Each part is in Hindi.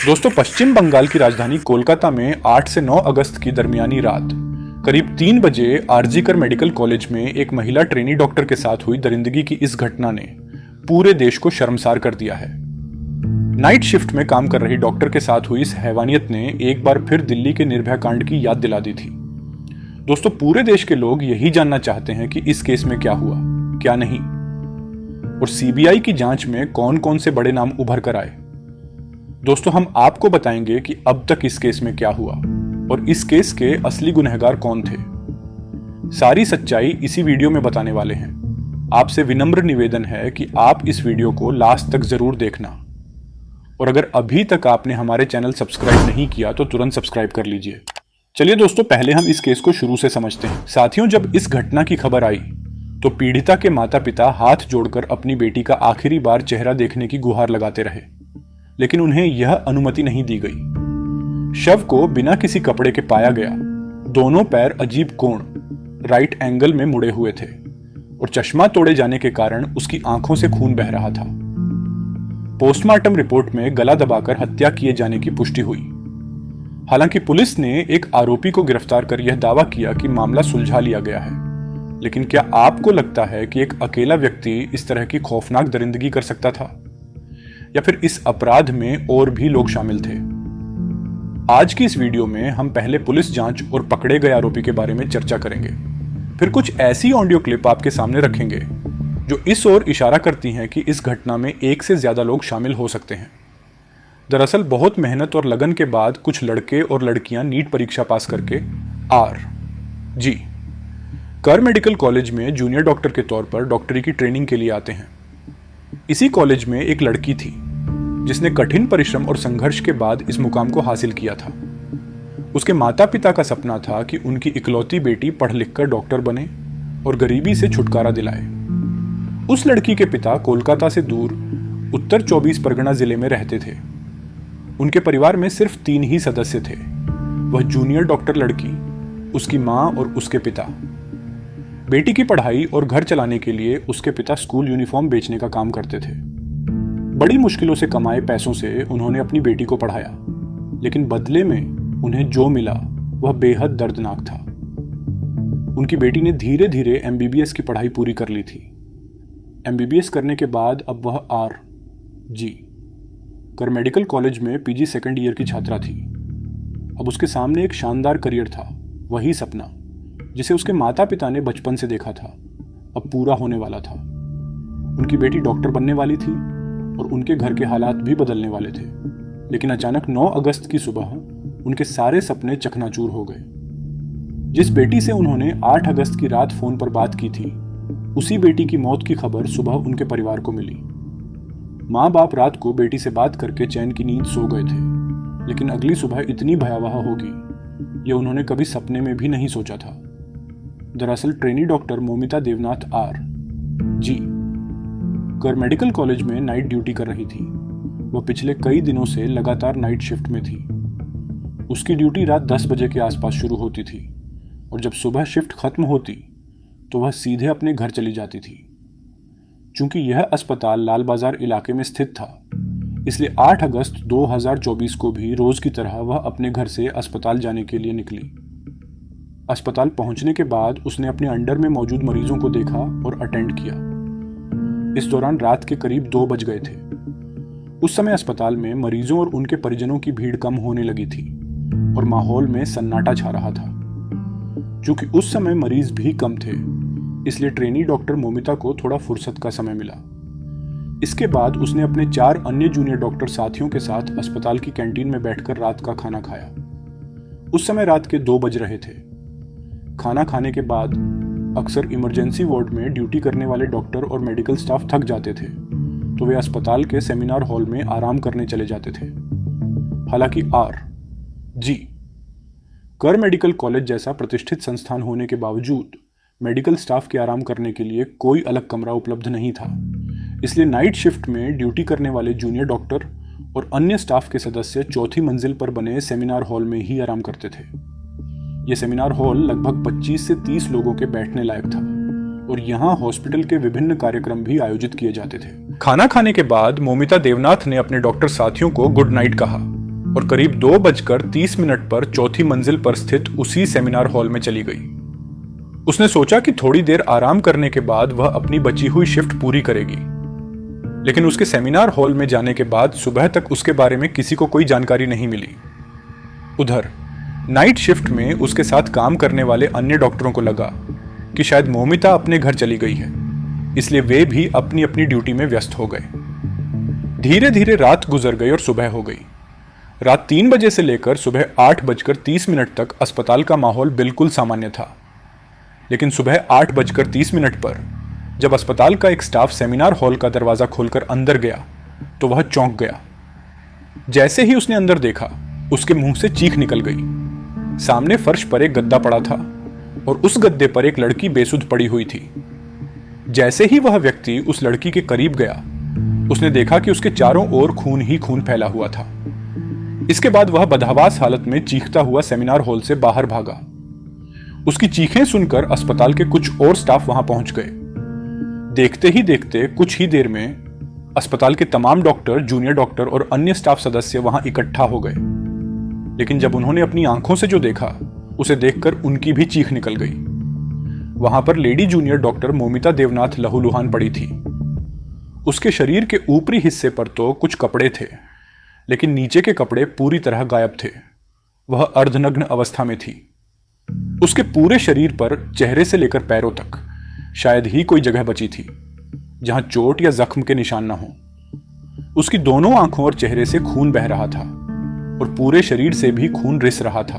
दोस्तों, पश्चिम बंगाल की राजधानी कोलकाता में 8 से 9 अगस्त की दरमियानी रात करीब 3 बजे आरजीकर मेडिकल कॉलेज में एक महिला ट्रेनी डॉक्टर के साथ हुई दरिंदगी की इस घटना ने पूरे देश को शर्मसार कर दिया है। नाइट शिफ्ट में काम कर रही डॉक्टर के साथ हुई इस हैवानियत ने एक बार फिर दिल्ली के निर्भया कांड की याद दिला दी थी। दोस्तों, पूरे देश के लोग यही जानना चाहते हैं कि इस केस में क्या हुआ, क्या नहीं, और सीबीआई की जांच में कौन कौन से बड़े नाम उभर कर आए। दोस्तों, हम आपको बताएंगे कि अब तक इस केस में क्या हुआ और इस केस के असली गुनहगार कौन थे। सारी सच्चाई इसी वीडियो में बताने वाले हैं। आपसे विनम्र निवेदन है कि आप इस वीडियो को लास्ट तक जरूर देखना, और अगर अभी तक आपने हमारे चैनल सब्सक्राइब नहीं किया तो तुरंत सब्सक्राइब कर लीजिए। चलिए दोस्तों, पहले हम इस केस को शुरू से समझते हैं। साथियों, जब इस घटना की खबर आई तो पीड़िता के माता पिता हाथ जोड़कर अपनी बेटी का आखिरी बार चेहरा देखने की गुहार लगाते रहे, लेकिन उन्हें यह अनुमति नहीं दी गई। शव को बिना किसी कपड़े के पाया गया। दोनों पैर अजीब कोण, राइट एंगल में मुड़े हुए थे और चश्मा तोड़े जाने के कारण उसकी आंखों से खून बह रहा था। पोस्टमार्टम रिपोर्ट में गला दबाकर हत्या किए जाने की पुष्टि हुई। हालांकि पुलिस ने एक आरोपी को गिरफ्तार कर यह दावा किया कि मामला सुलझा लिया गया है, लेकिन क्या आपको लगता है कि एक अकेला व्यक्ति इस तरह की खौफनाक दरिंदगी कर सकता था, या फिर इस अपराध में और भी लोग शामिल थे? आज की इस वीडियो में हम पहले पुलिस जांच और पकड़े गए आरोपी के बारे में चर्चा करेंगे, फिर कुछ ऐसी ऑडियो क्लिप आपके सामने रखेंगे जो इस ओर इशारा करती हैं कि इस घटना में एक से ज्यादा लोग शामिल हो सकते हैं। दरअसल बहुत मेहनत और लगन के बाद कुछ लड़के और लड़कियां नीट परीक्षा पास करके कर मेडिकल कॉलेज में जूनियर डॉक्टर के तौर पर डॉक्टरी की ट्रेनिंग के लिए आते हैं। इसी कॉलेज में एक लड़की थी जिसने कठिन परिश्रम और संघर्ष के बाद इस मुकाम को हासिल किया था। उसके माता पिता का सपना था कि उनकी इकलौती बेटी पढ़ लिखकर डॉक्टर बने और गरीबी से छुटकारा दिलाए। उस लड़की के पिता कोलकाता से दूर उत्तर 24 परगना जिले में रहते थे। उनके परिवार में सिर्फ 3 ही सदस्य थे, वह जूनियर डॉक्टर लड़की, उसकी मां और उसके पिता। बेटी की पढ़ाई और घर चलाने के लिए उसके पिता स्कूल यूनिफॉर्म बेचने का काम करते थे। बड़ी मुश्किलों से कमाए पैसों से उन्होंने अपनी बेटी को पढ़ाया, लेकिन बदले में उन्हें जो मिला वह बेहद दर्दनाक था। उनकी बेटी ने धीरे धीरे एमबीबीएस की पढ़ाई पूरी कर ली थी। एमबीबीएस करने के बाद अब वह कर मेडिकल कॉलेज में पीजी सेकंड ईयर की छात्रा थी। अब उसके सामने एक शानदार करियर था, वही सपना जिसे उसके माता पिता ने बचपन से देखा था, अब पूरा होने वाला था। उनकी बेटी डॉक्टर बनने वाली थी और उनके घर के हालात भी बदलने वाले थे। लेकिन अचानक 9 अगस्त की सुबह उनके सारे सपने चकनाचूर हो गए। जिस बेटी से उन्होंने 8 अगस्त की रात फोन पर बात की थी, उसी बेटी की मौत की खबर सुबह उनके परिवार को मिली। माँ बाप रात को बेटी से बात करके चैन की नींद सो गए थे, लेकिन अगली सुबह इतनी भयावह होगी यह उन्होंने कभी सपने में भी नहीं सोचा था। दरअसल ट्रेनी डॉक्टर मोमिता देवनाथ कर मेडिकल कॉलेज में नाइट ड्यूटी कर रही थी। वह पिछले कई दिनों से लगातार नाइट शिफ्ट में थी। उसकी ड्यूटी रात 10 बजे के आसपास शुरू होती थी और जब सुबह शिफ्ट खत्म होती तो वह सीधे अपने घर चली जाती थी। चूंकि यह अस्पताल लाल बाजार इलाके में स्थित था, इसलिए 8 अगस्त 2024 को भी रोज की तरह वह अपने घर से अस्पताल जाने के लिए निकली। अस्पताल पहुंचने के बाद उसने अपने अंडर में मौजूद मरीजों को देखा और अटेंड किया। इस दौरान रात के करीब 2 बज गए थे। उस समय अस्पताल में मरीजों और उनके परिजनों की भीड़ कम होने लगी थी और माहौल में सन्नाटा छा रहा था। चूंकि उस समय मरीज भी कम थे, इसलिए ट्रेनी डॉक्टर मोमिता को थोड़ा फुर्सत का समय मिला। इसके बाद उसने अपने 4 अन्य जूनियर डॉक्टर साथियों के साथ अस्पताल की कैंटीन में बैठकर रात का खाना खाया। उस समय रात के 2 बज रहे थे। खाना खाने के बाद अक्सर इमरजेंसी वार्ड में ड्यूटी करने वाले डॉक्टर और मेडिकल स्टाफ थक जाते थे, तो वे अस्पताल के सेमिनार हॉल में आराम करने चले जाते थे। हालांकि कर मेडिकल कॉलेज जैसा प्रतिष्ठित संस्थान होने के बावजूद मेडिकल स्टाफ के आराम करने के लिए कोई अलग कमरा उपलब्ध नहीं था। इसलिए नाइट शिफ्ट में ड्यूटी करने वाले जूनियर डॉक्टर और अन्य स्टाफ के सदस्य 4थी मंजिल पर बने सेमिनार हॉल में ही आराम करते थे। यह सेमिनार हॉल लगभग 25 से 30 लोगों के बैठने लायक था और यहाँ हॉस्पिटल के विभिन्न कार्यक्रम भी आयोजित किए जाते थे। खाना खाने के बाद मोमिता देवनाथ ने अपने डॉक्टर साथियों को गुड नाइट कहा और करीब 2:30 पर चौथी मंजिल पर स्थित उसी सेमिनार हॉल में चली गई। उसने सोचा कि थोड़ी देर आराम करने के बाद वह अपनी बची हुई शिफ्ट पूरी करेगी, लेकिन उसके सेमिनार हॉल में जाने के बाद सुबह तक उसके बारे में किसी को कोई जानकारी नहीं मिली। उधर नाइट शिफ्ट में उसके साथ काम करने वाले अन्य डॉक्टरों को लगा कि शायद मौमिता अपने घर चली गई है, इसलिए वे भी अपनी अपनी ड्यूटी में व्यस्त हो गए। धीरे धीरे रात गुजर गई और सुबह हो गई। रात 3 बजे से लेकर सुबह 8:30 तक अस्पताल का माहौल बिल्कुल सामान्य था, लेकिन सुबह 8:30 पर जब अस्पताल का एक स्टाफ सेमिनार हॉल का दरवाजा खोलकर अंदर गया तो वह चौंक गया। जैसे ही उसने अंदर देखा, उसके मुंह से चीख निकल गई। सामने फर्श पर एक गद्दा पड़ा था और उस गद्दे पर एक लड़की बेसुध पड़ी हुई थी। जैसे ही वह व्यक्ति उस लड़की के करीब गया, उसने देखा कि उसके चारों ओर खून ही खून फैला हुआ था। इसके बाद वह बदहवास हालत में चीखता हुआ सेमिनार हॉल से बाहर भागा। उसकी चीखें सुनकर अस्पताल के कुछ और स्टाफ वहां पहुंच गए। देखते ही देखते कुछ ही देर में अस्पताल के तमाम डॉक्टर, जूनियर डॉक्टर और अन्य स्टाफ सदस्य वहां इकट्ठा हो गए। लेकिन जब उन्होंने अपनी आंखों से जो देखा, उसे देखकर उनकी भी चीख निकल गई। वहां पर lady junior doctor Moumita Devnath लहूलुहान पड़ी थी। उसके शरीर के ऊपरी हिस्से पर तो कुछ कपड़े थे, लेकिन नीचे के कपड़े पूरी तरह गायब थे। वह अर्धनग्न अवस्था में थी। उसके पूरे शरीर पर चेहरे से लेकर पैरों तक शायद ही कोई जगह बची थी जहां चोट या जख्म के निशान न हो। उसकी दोनों आंखों और चेहरे से खून बह रहा था और पूरे शरीर से भी खून रिस रहा था।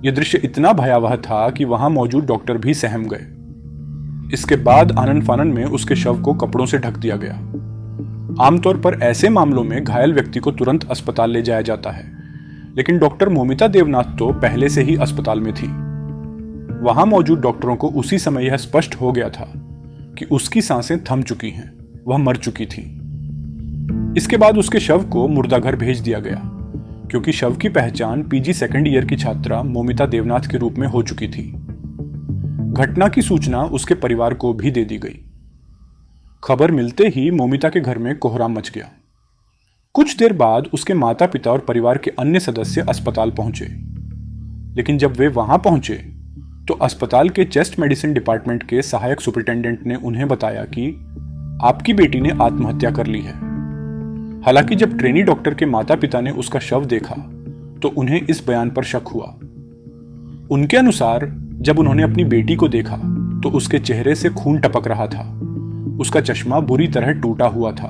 यह दृश्य इतना भयावह था कि वहां मौजूद डॉक्टर भी सहम गए। इसके बाद आनन फानन में उसके शव को कपड़ों से ढक दिया गया। आमतौर पर ऐसे मामलों में घायल व्यक्ति को तुरंत अस्पताल ले जाया जाता है, लेकिन डॉक्टर मौमिता देवनाथ तो पहले से ही अस्पताल में थी। वहां मौजूद डॉक्टरों को उसी समय यह स्पष्ट हो गया था कि उसकी सांसें थम चुकी हैं, वह मर चुकी थी। इसके बाद उसके शव को मुर्दाघर भेज दिया गया, क्योंकि शव की पहचान पीजी सेकंड ईयर की छात्रा मौमिता देवनाथ के रूप में हो चुकी थी। घटना की सूचना उसके परिवार को भी दे दी गई। खबर मिलते ही मौमिता के घर में कोहराम मच गया। कुछ देर बाद उसके माता पिता और परिवार के अन्य सदस्य अस्पताल पहुंचे, लेकिन जब वे वहां पहुंचे तो अस्पताल के चेस्ट मेडिसिन डिपार्टमेंट के सहायक सुपरिटेंडेंट ने उन्हें बताया कि आपकी बेटी ने आत्महत्या कर ली है। हालांकि जब ट्रेनी डॉक्टर के माता पिता ने उसका शव देखा तो उन्हें इस बयान पर शक हुआ। उनके अनुसार जब उन्होंने अपनी बेटी को देखा तो उसके चेहरे से खून टपक रहा था, उसका चश्मा बुरी तरह टूटा हुआ था,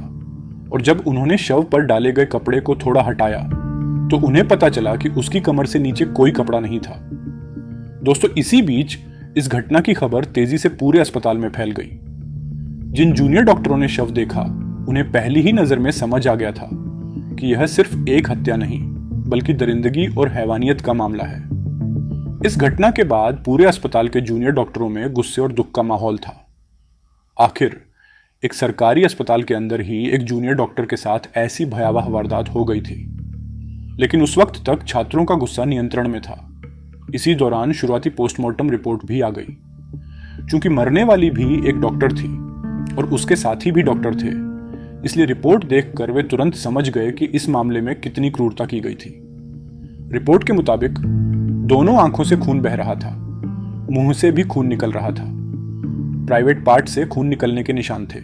और जब उन्होंने शव पर डाले गए कपड़े को थोड़ा हटाया तो उन्हें पता चला कि उसकी कमर से नीचे कोई कपड़ा नहीं था। दोस्तों, इसी बीच इस घटना की खबर तेजी से पूरे अस्पताल में फैल गई। जिन जूनियर डॉक्टरों ने शव देखा, उन्हें पहली ही नजर में समझ आ गया था कि यह सिर्फ एक हत्या नहीं बल्कि दरिंदगी और हैवानियत का मामला है। इस घटना के बाद पूरे अस्पताल के जूनियर डॉक्टरों में गुस्से और दुख का माहौल था। आखिर एक सरकारी अस्पताल के अंदर ही एक जूनियर डॉक्टर के साथ ऐसी भयावह वारदात हो गई थी, लेकिन उस वक्त तक छात्रों का गुस्सा नियंत्रण में था। इसी दौरान शुरुआती पोस्टमार्टम रिपोर्ट भी आ गई। चूंकि मरने वाली भी एक डॉक्टर थी और उसके साथी भी डॉक्टर थे, इसलिए रिपोर्ट देखकर वे तुरंत समझ गए कि इस मामले में कितनी क्रूरता की गई थी। रिपोर्ट के मुताबिक दोनों आंखों से खून बह रहा था, मुंह से भी खून निकल रहा था, प्राइवेट पार्ट से खून निकलने के निशान थे,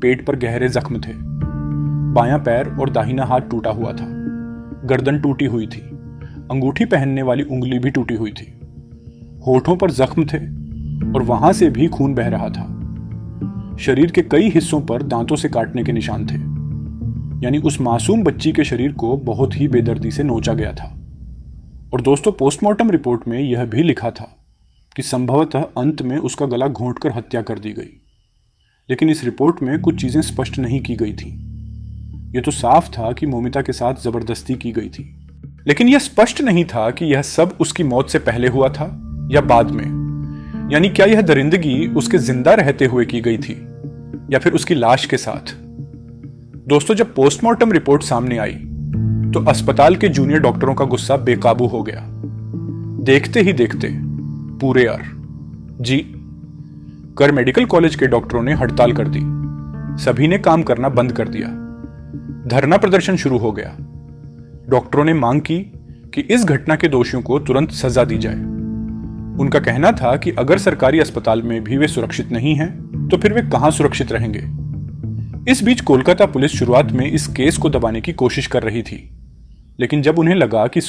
पेट पर गहरे जख्म थे, बायां पैर और दाहिना हाथ टूटा हुआ था, गर्दन टूटी हुई थी, अंगूठी पहनने वाली उंगली भी टूटी हुई थी, होठों पर जख्म थे और वहां से भी खून बह रहा था। शरीर के कई हिस्सों पर दांतों से काटने के निशान थे, यानी उस मासूम बच्ची के शरीर को बहुत ही बेदर्दी से नोचा गया था। और दोस्तों, पोस्टमार्टम रिपोर्ट में यह भी लिखा था कि संभवतः अंत में उसका गला घोंटकर हत्या कर दी गई, लेकिन इस रिपोर्ट में कुछ चीजें स्पष्ट नहीं की गई थी। यह तो साफ था कि मौमिता के साथ जबरदस्ती की गई थी, लेकिन यह स्पष्ट नहीं था कि यह सब उसकी मौत से पहले हुआ था या बाद में। यानी क्या यह दरिंदगी उसके जिंदा रहते हुए की गई थी या फिर उसकी लाश के साथ। दोस्तों, जब पोस्टमार्टम रिपोर्ट सामने आई तो अस्पताल के जूनियर डॉक्टरों का गुस्सा बेकाबू हो गया। देखते ही देखते पूरे कर मेडिकल कॉलेज के डॉक्टरों ने हड़ताल कर दी। सभी ने काम करना बंद कर दिया। धरना प्रदर्शन शुरू हो गया। डॉक्टरों ने मांग की कि इस घटना के दोषियों को तुरंत सजा दी जाए। उनका कहना था कि अगर सरकारी अस्पताल में भी वे सुरक्षित नहीं हैं, तो फिर वे कहां सुरक्षित रहेंगे। इस बीच कोलकाता पुलिस शुरुआत में इस केस को दबाने की कोशिश कर रही थी, लेकिन जब उन्हें लगा कि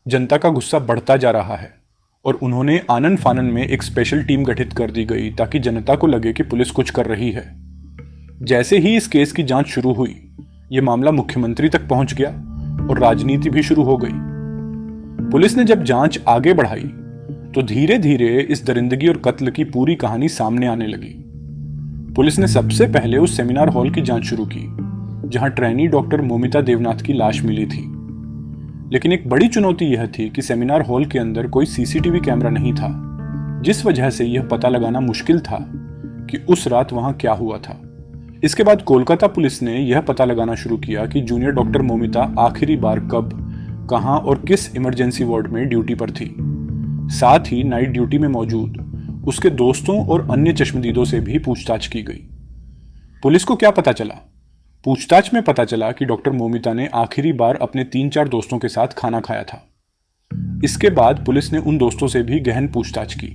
जनता का गुस्सा बढ़ता जा रहा है और उन्होंने आनन फानन में एक स्पेशल टीम गठित कर दी गई ताकि जनता को लगे कि पुलिस कुछ कर रही है। जैसे ही इस केस की जांच शुरू हुई, यह मामला मुख्यमंत्री तक पहुंच गया और राजनीति भी शुरू हो गई। पुलिस ने जब जांच आगे बढ़ाई तो धीरे धीरे इस दरिंदगी और कत्ल की पूरी कहानी सामने आने लगी। पुलिस ने सबसे पहले उस सेमिनार हॉल की जांच शुरू की जहां ट्रेनी डॉक्टर मोमिता देवनाथ की लाश मिली थी। लेकिन एक बड़ी चुनौती यह थी कि सेमिनार हॉल के अंदर कोई सीसीटीवी कैमरा नहीं था, जिस वजह से यह पता लगाना मुश्किल था कि उस रात वहां क्या हुआ था। इसके बाद कोलकाता पुलिस ने यह पता लगाना शुरू किया कि जूनियर डॉक्टर मोमिता आखिरी बार कब, कहां और किस इमरजेंसी वार्ड में ड्यूटी पर थी। साथ ही नाइट ड्यूटी में मौजूद उसके दोस्तों और अन्य चश्मदीदों से भी पूछताछ की गई। पुलिस को क्या पता चला? पूछताछ में पता चला कि डॉक्टर मोमिता ने आखिरी बार अपने 3-4 दोस्तों के साथ खाना खाया था। इसके बाद पुलिस ने उन दोस्तों से भी गहन पूछताछ की।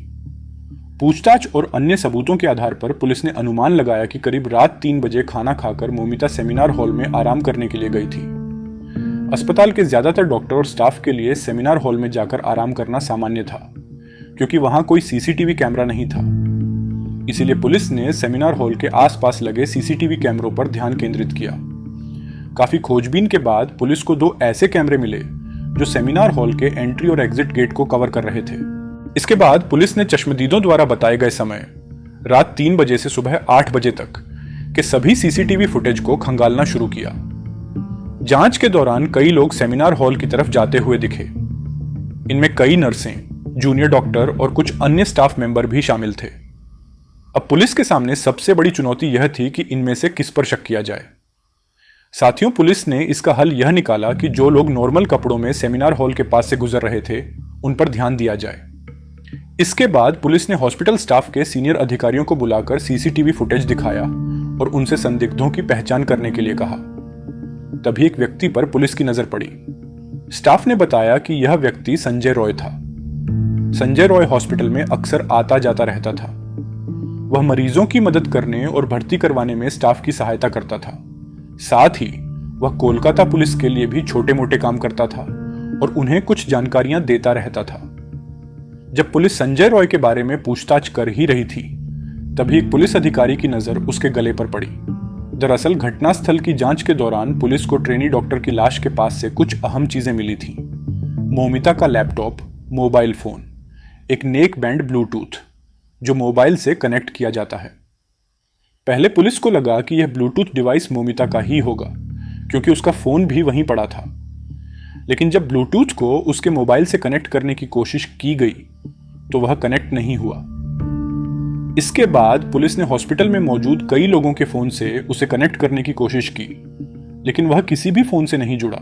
पूछताछ और अन्य सबूतों के आधार पर पुलिस ने अनुमान लगाया कि करीब रात 3 बजे खाना खाकर मोमिता सेमिनार हॉल में आराम करने के लिए गई थी। अस्पताल के ज्यादातर डॉक्टर और स्टाफ के लिए सेमिनार हॉल में जाकर आराम करना सामान्य था, क्योंकि वहां कोई सीसीटीवी कैमरा नहीं था। इसीलिए पुलिस ने सेमिनार हॉल के आसपास लगे सीसीटीवी कैमरों पर ध्यान केंद्रित किया। काफी खोजबीन के बाद पुलिस को 2 ऐसे कैमरे मिले जो सेमिनार हॉल के एंट्री और एग्जिट गेट को कवर कर रहे थे। इसके बाद पुलिस ने चश्मदीदों द्वारा बताए गए समय रात 3 बजे से सुबह 8 बजे तक के सभी सीसीटीवी फुटेज को खंगालना शुरू किया। जांच के दौरान कई लोग सेमिनार हॉल की तरफ जाते हुए दिखे। इनमें कई नर्सें, जूनियर डॉक्टर और कुछ अन्य स्टाफ मेंबर भी शामिल थे। अब पुलिस के सामने सबसे बड़ी चुनौती यह थी कि इनमें से किस पर शक किया जाए। साथियों, पुलिस ने इसका हल यह निकाला कि जो लोग नॉर्मल कपड़ों में सेमिनार हॉल के पास से गुजर रहे थे, उन पर ध्यान दिया जाए। इसके बाद पुलिस ने हॉस्पिटल स्टाफ के सीनियर अधिकारियों को बुलाकर सीसीटीवी फुटेज दिखाया और उनसे संदिग्धों की पहचान करने के लिए कहा। तभी एक व्यक्ति पर पुलिस की नजर पड़ी। स्टाफ ने बताया कि यह व्यक्ति संजय रॉय था। संजय रॉय हॉस्पिटल में अक्सर आता जाता रहता था। वह मरीजों की मदद करने और भर्ती करवाने में स्टाफ की सहायता करता था। साथ ही वह कोलकाता पुलिस के लिए भी छोटे मोटे काम करता था और उन्हें कुछ जानकारियां देता रहता था। जब पुलिस संजय रॉय के बारे में पूछताछ कर ही रही थी, तभी एक पुलिस अधिकारी की नजर उसके गले पर पड़ी। दरअसल घटनास्थल की जांच के दौरान पुलिस को ट्रेनी डॉक्टर की लाश के पास से कुछ अहम चीजें मिली थी। मोमिता का लैपटॉप, मोबाइल फोन, एक नेक बैंड ब्लूटूथ जो मोबाइल से कनेक्ट किया जाता है। पहले पुलिस को लगा कि यह ब्लूटूथ डिवाइस मोमिता का ही होगा, क्योंकि उसका फोन भी वहीं पड़ा था। लेकिन जब ब्लूटूथ को उसके मोबाइल से कनेक्ट करने की कोशिश की गई तो वह कनेक्ट नहीं हुआ। इसके बाद पुलिस ने हॉस्पिटल में मौजूद कई लोगों के फोन से उसे कनेक्ट करने की कोशिश की, लेकिन वह किसी भी फोन से नहीं जुड़ा।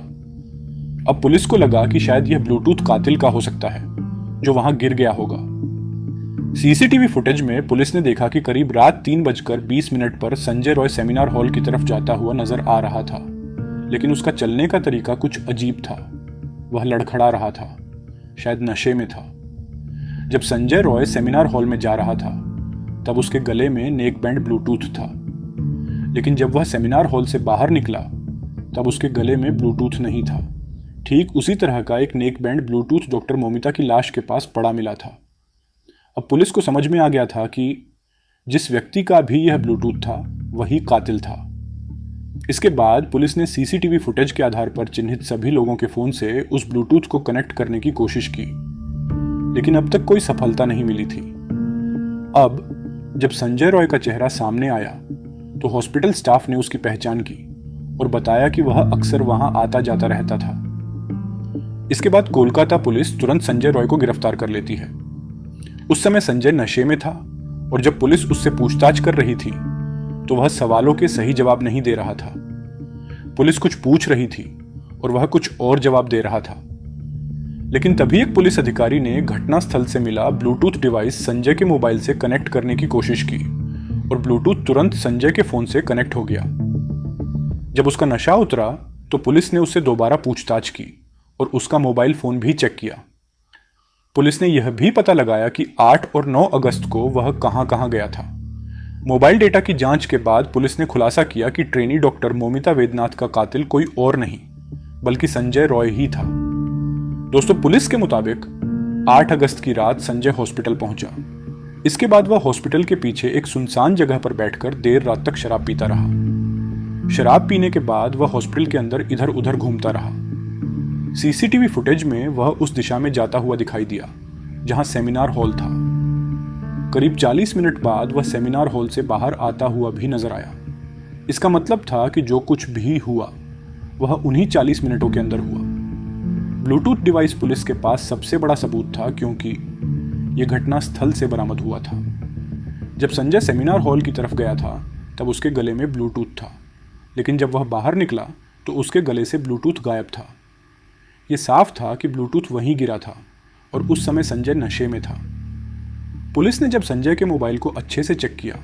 अब पुलिस को लगा कि शायद यह ब्लूटूथ कातिल का हो सकता है जो वहां गिर गया होगा। सीसीटीवी फुटेज में पुलिस ने देखा कि करीब रात 3:20 पर संजय रॉय सेमिनार हॉल की तरफ जाता हुआ नजर आ रहा था, लेकिन उसका चलने का तरीका कुछ अजीब था। वह लड़खड़ा रहा था, शायद नशे में था। जब संजय रॉय सेमिनार हॉल में जा रहा था तब उसके गले में नेक बैंड ब्लूटूथ था, लेकिन जब वह सेमिनार हॉल से बाहर निकला तब उसके गले में ब्लूटूथ नहीं था। ठीक उसी तरह का एक neck band bluetooth doctor Momita की लाश के पास पड़ा मिला था। अब पुलिस को समझ में आ गया था कि जिस व्यक्ति का भी यह ब्लूटूथ था वही कातिल था। इसके बाद पुलिस ने सीसीटीवी फुटेज के आधार पर चिन्हित सभी लोगों के फोन से उस ब्लूटूथ को कनेक्ट करने की कोशिश की, लेकिन अब तक कोई सफलता नहीं मिली थी। अब जब संजय रॉय का चेहरा सामने आया तो हॉस्पिटल स्टाफ ने उसकी पहचान की और बताया कि वह अक्सर वहां आता जाता रहता था। इसके बाद कोलकाता पुलिस तुरंत संजय रॉय को गिरफ्तार कर लेती है। उस समय संजय नशे में था और जब पुलिस उससे पूछताछ कर रही थी तो वह सवालों के सही जवाब नहीं दे रहा था। पुलिस कुछ पूछ रही थी और वह कुछ और जवाब दे रहा था। लेकिन तभी एक पुलिस अधिकारी ने घटनास्थल से मिला ब्लूटूथ डिवाइस संजय के मोबाइल से कनेक्ट करने की कोशिश की और ब्लूटूथ तुरंत संजय के फोन से कनेक्ट हो गया। जब उसका नशा उतरा तो पुलिस ने उससे दोबारा पूछताछ की और उसका मोबाइल फोन भी चेक किया। पुलिस ने यह भी पता लगाया कि 8 और 9 अगस्त को वह कहां कहां गया था। मोबाइल डेटा की जांच के बाद पुलिस ने खुलासा किया कि ट्रेनी डॉक्टर मोमिता वैद्यनाथ का कातिल कोई और नहीं बल्कि संजय रॉय ही था। दोस्तों, पुलिस के मुताबिक 8 अगस्त की रात संजय हॉस्पिटल पहुंचा। इसके बाद वह हॉस्पिटल के पीछे एक सुनसान जगह पर बैठकर देर रात तक शराब पीता रहा। शराब पीने के बाद वह हॉस्पिटल के अंदर इधर उधर घूमता रहा। सीसीटीवी फुटेज में वह उस दिशा में जाता हुआ दिखाई दिया जहां सेमिनार हॉल था। करीब 40 मिनट बाद वह सेमिनार हॉल से बाहर आता हुआ भी नजर आया। इसका मतलब था कि जो कुछ भी हुआ वह उन्हीं 40 मिनटों के अंदर हुआ। ब्लूटूथ डिवाइस पुलिस के पास सबसे बड़ा सबूत था, क्योंकि यह घटना स्थल से बरामद हुआ था। जब संजय सेमिनार हॉल की तरफ गया था तब उसके गले में ब्लूटूथ था, लेकिन जब वह बाहर निकला तो उसके गले से ब्लूटूथ गायब था। यह साफ था कि ब्लूटूथ वहीं गिरा था और उस समय संजय नशे में था। पुलिस ने जब संजय के मोबाइल को अच्छे से चेक किया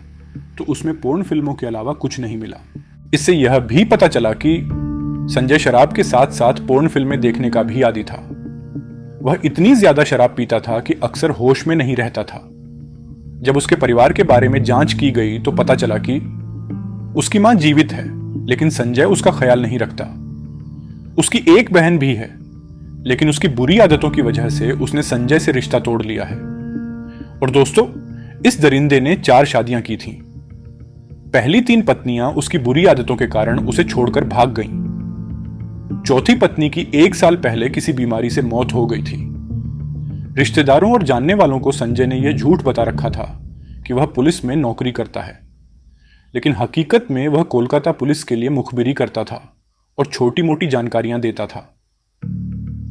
तो उसमें पोर्न फिल्मों के अलावा कुछ नहीं मिला। इससे यह भी पता चला कि संजय शराब के साथ साथ पोर्न फिल्में देखने का भी आदी था। वह इतनी ज्यादा शराब पीता था कि अक्सर होश में नहीं रहता था। जब उसके परिवार के बारे में जांच की गई तो पता चला कि उसकी मां जीवित है, लेकिन संजय उसका ख्याल नहीं रखता। उसकी एक बहन भी है, लेकिन उसकी बुरी आदतों की वजह से उसने संजय से रिश्ता तोड़ लिया है। और दोस्तों, इस दरिंदे ने 4 शादियां की थीं। पहली 3 पत्नियां उसकी बुरी आदतों के कारण उसे छोड़कर भाग गईं। चौथी पत्नी की 1 साल पहले किसी बीमारी से मौत हो गई थी। रिश्तेदारों और जानने वालों को संजय ने यह झूठ बता रखा था कि वह पुलिस में नौकरी करता है, लेकिन हकीकत में वह कोलकाता पुलिस के लिए मुखबिरी करता था और छोटी मोटी जानकारियां देता था।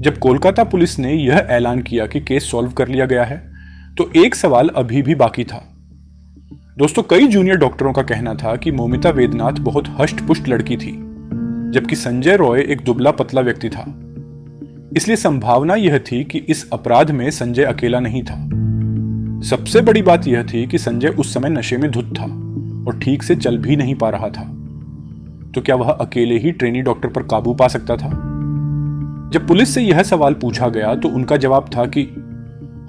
जब कोलकाता पुलिस ने यह ऐलान किया कि केस सॉल्व कर लिया गया है तो एक सवाल अभी भी बाकी था। दोस्तों, कई जूनियर डॉक्टरों का कहना था कि मोमिता वैद्यनाथ बहुत हष्ट-पुष्ट लड़की थी, जबकि संजय रॉय एक दुबला पतला व्यक्ति था। इसलिए संभावना यह थी कि इस अपराध में संजय अकेला नहीं था। सबसे बड़ी बात यह थी कि संजय उस समय नशे में धुत था और ठीक से चल भी नहीं पा रहा था। तो क्या वह अकेले ही ट्रेनी डॉक्टर पर काबू पा सकता था? जब पुलिस से यह सवाल पूछा गया तो उनका जवाब था कि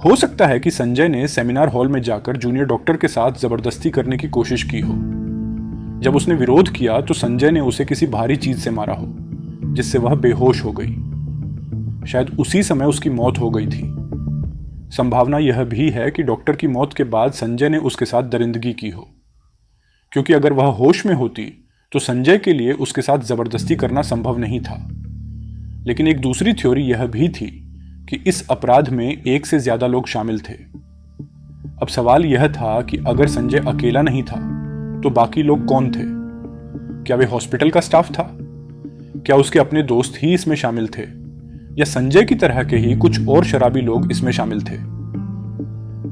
हो सकता है कि संजय ने सेमिनार हॉल में जाकर जूनियर डॉक्टर के साथ जबरदस्ती करने की कोशिश की हो। जब उसने विरोध किया तो संजय ने उसे किसी भारी चीज से मारा हो, जिससे वह बेहोश हो गई। शायद उसी समय उसकी मौत हो गई थी। संभावना यह भी है कि डॉक्टर की मौत के बाद संजय ने उसके साथ दरिंदगी की हो, क्योंकि अगर वह होश में होती तो संजय के लिए उसके साथ जबरदस्ती करना संभव नहीं था। लेकिन एक दूसरी थ्योरी यह भी थी कि इस अपराध में एक से ज्यादा लोग शामिल थे। अब सवाल यह था कि अगर संजय अकेला नहीं था तो बाकी लोग कौन थे? क्या वे हॉस्पिटल का स्टाफ था? क्या उसके अपने दोस्त ही इसमें शामिल थे, या संजय की तरह के ही कुछ और शराबी लोग इसमें शामिल थे?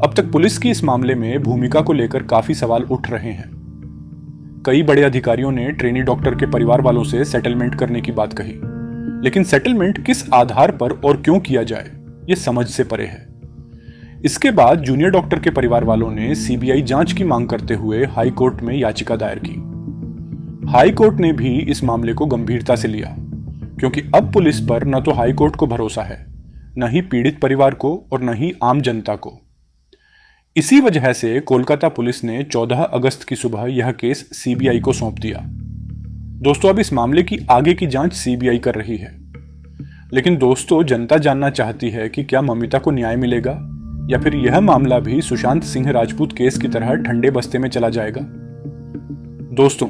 अब तक पुलिस की इस मामले में भूमिका को लेकर काफी सवाल उठ रहे हैं। कई बड़े अधिकारियों ने ट्रेनी डॉक्टर के परिवार वालों से सेटलमेंट करने की बात कही, लेकिन सेटलमेंट किस आधार पर और क्यों किया जाए, यह समझ से परे है। इसके बाद जूनियर डॉक्टर के परिवार वालों ने सीबीआई जांच की मांग करते हुए हाई कोर्ट में याचिका दायर की। हाई कोर्ट ने भी इस मामले को गंभीरता से लिया, क्योंकि अब पुलिस पर न तो हाई कोर्ट को भरोसा है, न ही पीड़ित परिवार को और न ही आम जनता को। इसी वजह से कोलकाता पुलिस ने 14 अगस्त की सुबह यह केस सीबीआई को सौंप दिया। दोस्तों, अब इस मामले की आगे की जांच सीबीआई कर रही है। लेकिन दोस्तों, जनता जानना चाहती है कि क्या ममिता को न्याय मिलेगा, या फिर यह मामला भी सुशांत सिंह राजपूत केस की तरह ठंडे बस्ते में चला जाएगा? दोस्तों,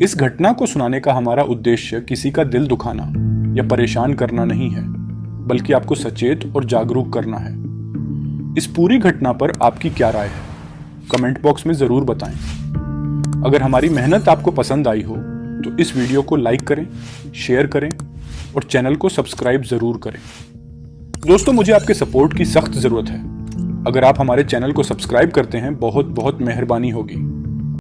इस घटना को सुनाने का हमारा उद्देश्य किसी का दिल दुखाना या परेशान करना नहीं है, बल्कि आपको सचेत और जागरूक करना है। इस पूरी घटना पर आपकी क्या राय है? कमेंट बॉक्स में जरूर बताएं। अगर हमारी मेहनत आपको पसंद आई हो तो इस वीडियो को लाइक करें, शेयर करें और चैनल को सब्सक्राइब जरूर करें। दोस्तों, मुझे आपके सपोर्ट की सख्त जरूरत है। अगर आप हमारे चैनल को सब्सक्राइब करते हैं, बहुत बहुत मेहरबानी होगी।